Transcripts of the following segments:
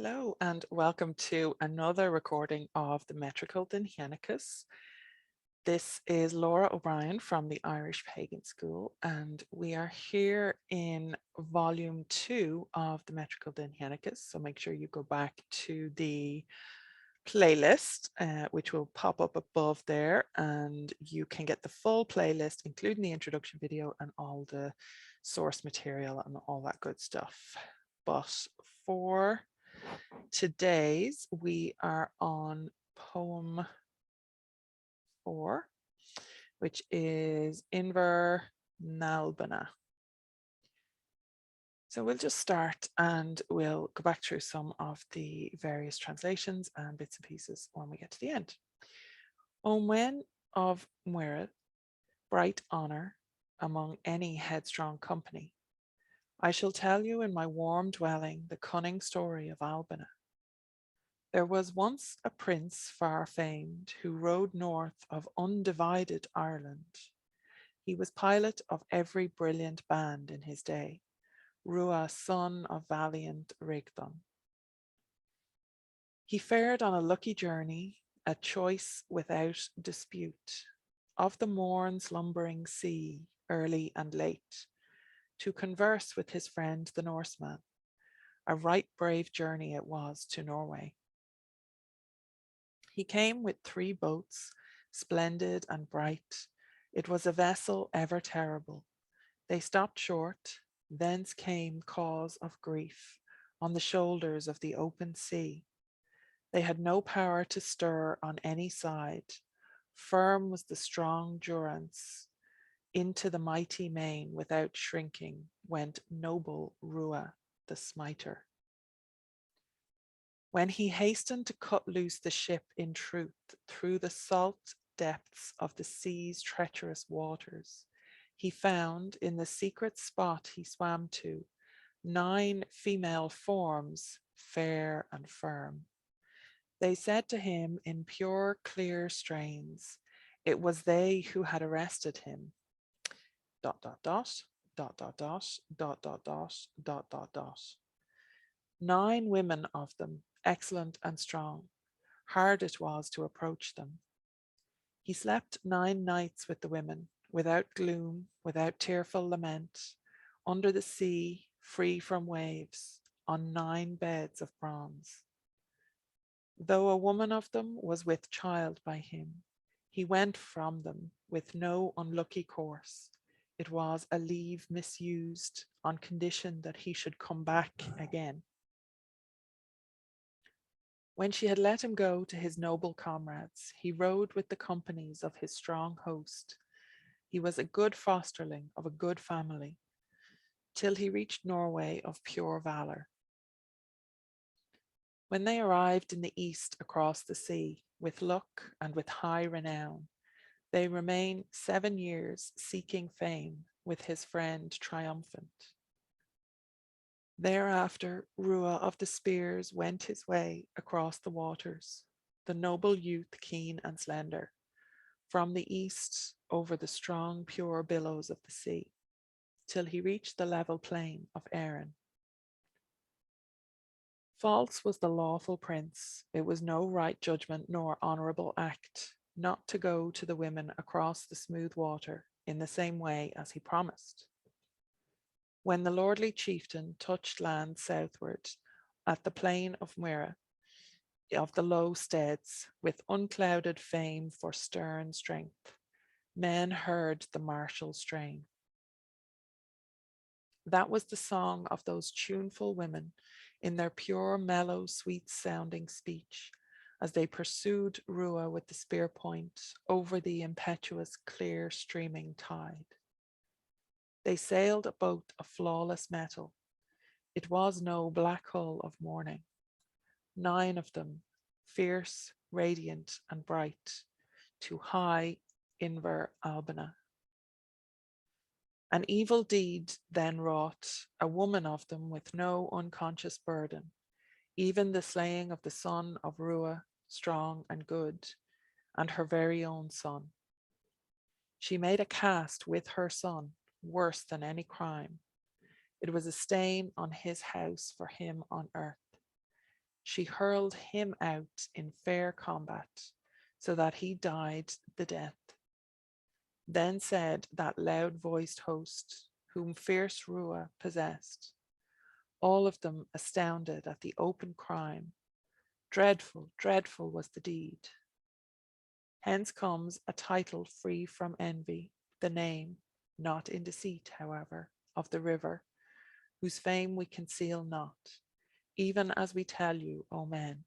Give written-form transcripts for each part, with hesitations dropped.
Hello and welcome to another recording of the metrical Dinnshenchas. This is Laura O'Brien from the Irish Pagan School, and we are here in volume 2 of the metrical Dinnshenchas. So make sure you go back to the playlist, which will pop up above there, and you can get the full playlist, including the introduction video and all the source material and all that good stuff. But for today's, we are on poem 4, which is Inber n-Ailbine. So we'll just start and we'll go back through some of the various translations and bits and pieces when we get to the end. O men of Muiread, bright honour among any headstrong company, I shall tell you in my warm dwelling the cunning story of Ailbine. There was once a prince far famed who rode north of undivided Ireland. He was pilot of every brilliant band in his day, Rua, son of valiant Rigdon. He fared on a lucky journey, a choice without dispute, of the morn's lumbering sea, early and late, to converse with his friend the Norseman. A right brave journey it was to Norway. He came with 3 boats, splendid and bright. It was a vessel ever terrible. They stopped short, thence came cause of grief, on the shoulders of the open sea. They had no power to stir on any side. Firm was the strong durance. Into the mighty main without shrinking went noble Rua, the smiter. When he hastened to cut loose the ship in truth through the salt depths of the sea's treacherous waters, he found in the secret spot he swam to 9 female forms, fair and firm. They said to him in pure, clear strains, it was they who had arrested him. ... 9 women of them, excellent and strong. Hard it was to approach them. He slept 9 nights with the women, without gloom, without tearful lament, under the sea, free from waves, on 9 beds of bronze. Though a woman of them was with child by him, he went from them with no unlucky course. It was a leave misused on condition that he should come back again. When she had let him go to his noble comrades, he rode with the companies of his strong host. He was a good fosterling of a good family, till he reached Norway of pure valour. When they arrived in the east across the sea, with luck and with high renown, they remained 7 years seeking fame with his friend triumphant. Thereafter, Rua of the Spears went his way across the waters, the noble youth keen and slender, from the east over the strong pure billows of the sea, till he reached the level plain of Erin. False was the lawful prince. It was no right judgment nor honourable act not to go to the women across the smooth water in the same way as he promised. When the lordly chieftain touched land southward at the plain of Muire, of the low steads, with unclouded fame for stern strength, men heard the martial strain. That was the song of those tuneful women in their pure, mellow, sweet-sounding speech, as they pursued Rua with the spear point over the impetuous, clear, streaming tide. They sailed a boat of flawless metal. It was no black hull of morning. 9 of them, fierce, radiant, and bright, to high Inver Albina. An evil deed then wrought, a woman of them with no unconscious burden, even the slaying of the son of Rua, strong and good, and her very own son. She made a cast with her son, worse than any crime. It was a stain on his house for him on earth. she hurled him out in fair combat, so that he died the death. Then said that loud-voiced host, whom fierce Rua possessed, all of them astounded at the open crime. Dreadful, dreadful was the deed. Hence comes a title free from envy, the name, not in deceit, however, of the river, whose fame we conceal not, even as we tell you, O men.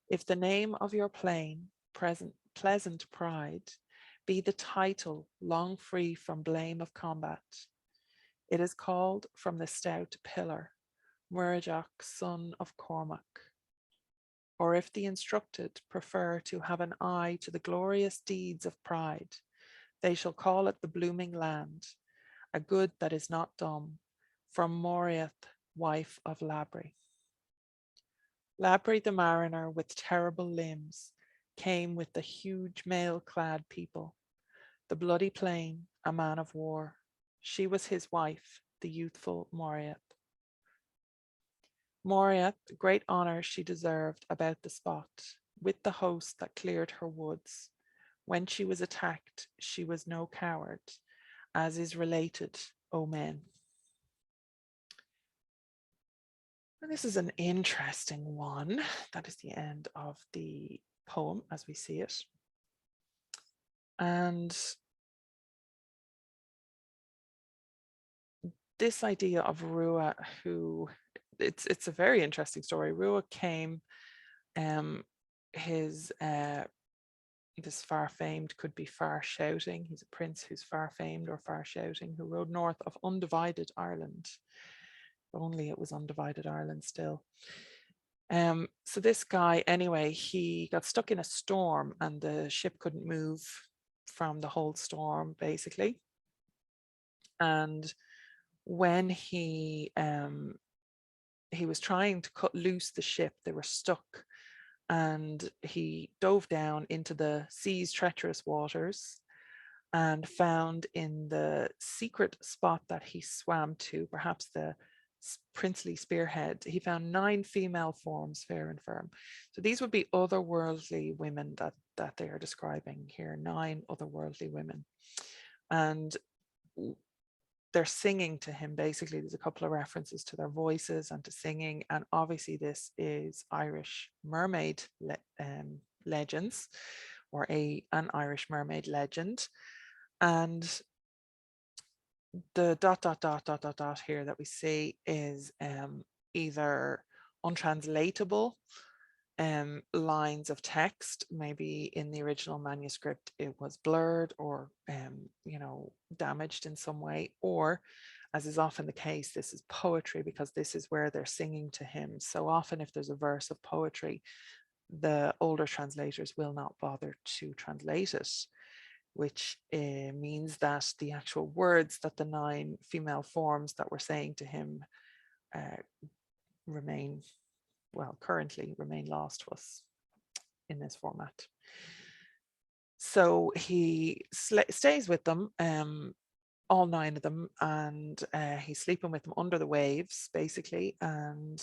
If the name of your plain, pleasant pride, be the title long free from blame of combat, it is called from the stout pillar, Murdoch, son of Cormac. Or if the instructed prefer to have an eye to the glorious deeds of pride, they shall call it the blooming land, a good that is not dumb, from Moriath, wife of Labri. Labri the mariner with terrible limbs came with the huge mail-clad people, the bloody plain, a man of war. She was his wife, the youthful Moriath. Moriath, great honour she deserved about the spot, with the host that cleared her woods. When she was attacked, she was no coward, as is related, O men. And this is an interesting one. That is the end of the poem as we see it. And this idea of Rua, who it's a very interesting story. Rua came, this far famed could be far shouting. He's a prince who's far famed or far shouting, who rode north of undivided Ireland. If only it was undivided Ireland still. So this guy, anyway, he got stuck in a storm and the ship couldn't move from the whole storm, basically. And when he was trying to cut loose the ship, they were stuck, and he dove down into the sea's treacherous waters and found in the secret spot that he swam to, perhaps the princely spearhead, he found 9 female forms, fair and firm. So these would be otherworldly women that they are describing here, 9 otherworldly women. And they're singing to him, basically. There's a couple of references to their voices and to singing. And obviously this is Irish mermaid legends, or an Irish mermaid legend. And the ... here that we see is either untranslatable lines of text. Maybe in the original manuscript it was blurred or damaged in some way, or, as is often the case, this is poetry, because this is where they're singing to him. So often if there's a verse of poetry, the older translators will not bother to translate it, which means that the actual words that the 9 female forms that were saying to him currently remain lost to us in this format. So he stays with them, all 9 of them, and he's sleeping with them under the waves, basically. And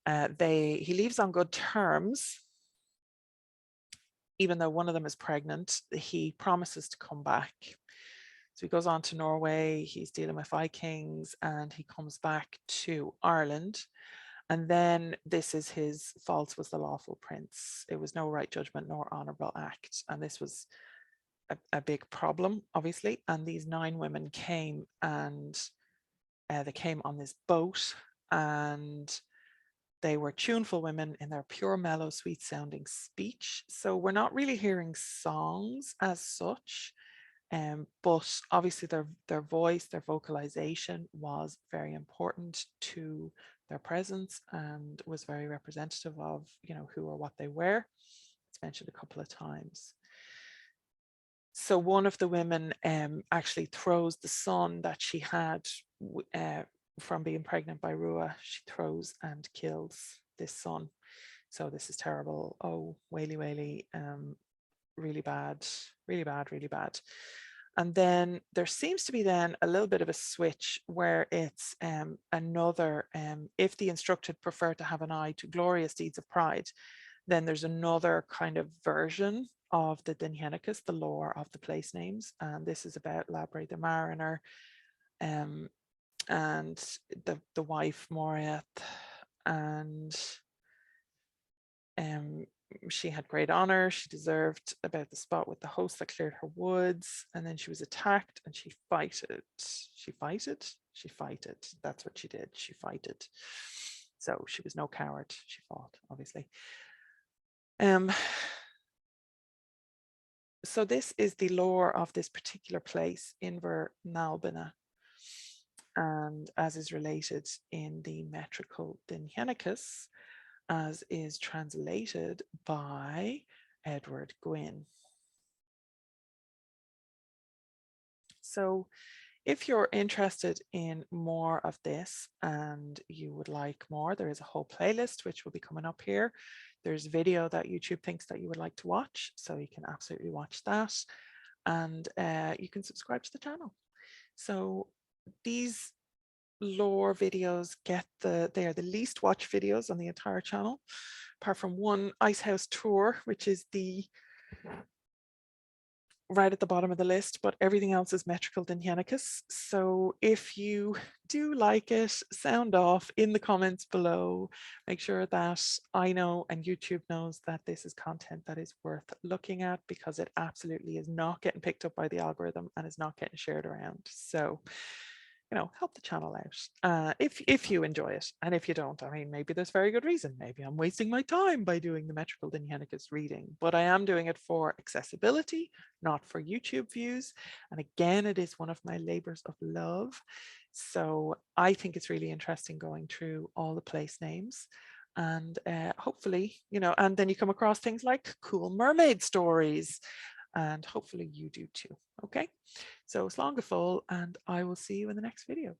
he leaves on good terms. Even though one of them is pregnant, he promises to come back. So he goes on to Norway, he's dealing with Vikings, and he comes back to Ireland. And then this is his false was the lawful prince. It was no right judgment nor honourable act. And this was a big problem, obviously. And these 9 women came, and they came on this boat, and they were tuneful women in their pure, mellow, sweet sounding speech. So we're not really hearing songs as such, but obviously their voice, their vocalization was very important to their presence and was very representative of, who or what they were. It's mentioned a couple of times. So one of the women actually throws the son that she had from being pregnant by Rua. She throws and kills this son. So this is terrible. Oh, whaley, whaley, really bad, really bad, really bad. And then there seems to be then a little bit of a switch where it's another, if the instructed prefer to have an eye to glorious deeds of pride, then there's another kind of version of the Dinnshenchas, the lore of the place names. And this is about Labre the Mariner and the wife Moriath, and she had great honor. She deserved about the spot with the host that cleared her woods, and then she was attacked and she fighted. She fighted? She fighted. That's what she did. She fighted. So she was no coward. She fought, obviously. So this is the lore of this particular place, Inber n-Ailbine, and as is related in the metrical Dinnshenchas, as is translated by Edward Gwynn. So if you're interested in more of this and you would like more, there is a whole playlist which will be coming up here. There's video that YouTube thinks that you would like to watch, so you can absolutely watch that. And you can subscribe to the channel. So these lore videos they are the least watched videos on the entire channel, apart from one Icehouse tour, which is the right at the bottom of the list, but everything else is metrical Dinnshenchas. So if you do like it, sound off in the comments below. Make sure that I know and YouTube knows that this is content that is worth looking at, because it absolutely is not getting picked up by the algorithm and is not getting shared around. So, you know, help the channel out if you enjoy it. And if you don't, I mean, maybe there's very good reason. Maybe I'm wasting my time by doing the metrical Dinnshenchas reading, but I am doing it for accessibility, not for YouTube views. And again, it is one of my labors of love. So I think it's really interesting going through all the place names, and hopefully, you know, and then you come across things like cool mermaid stories, and hopefully you do too. Okay, so slán go fóill, and I will see you in the next video.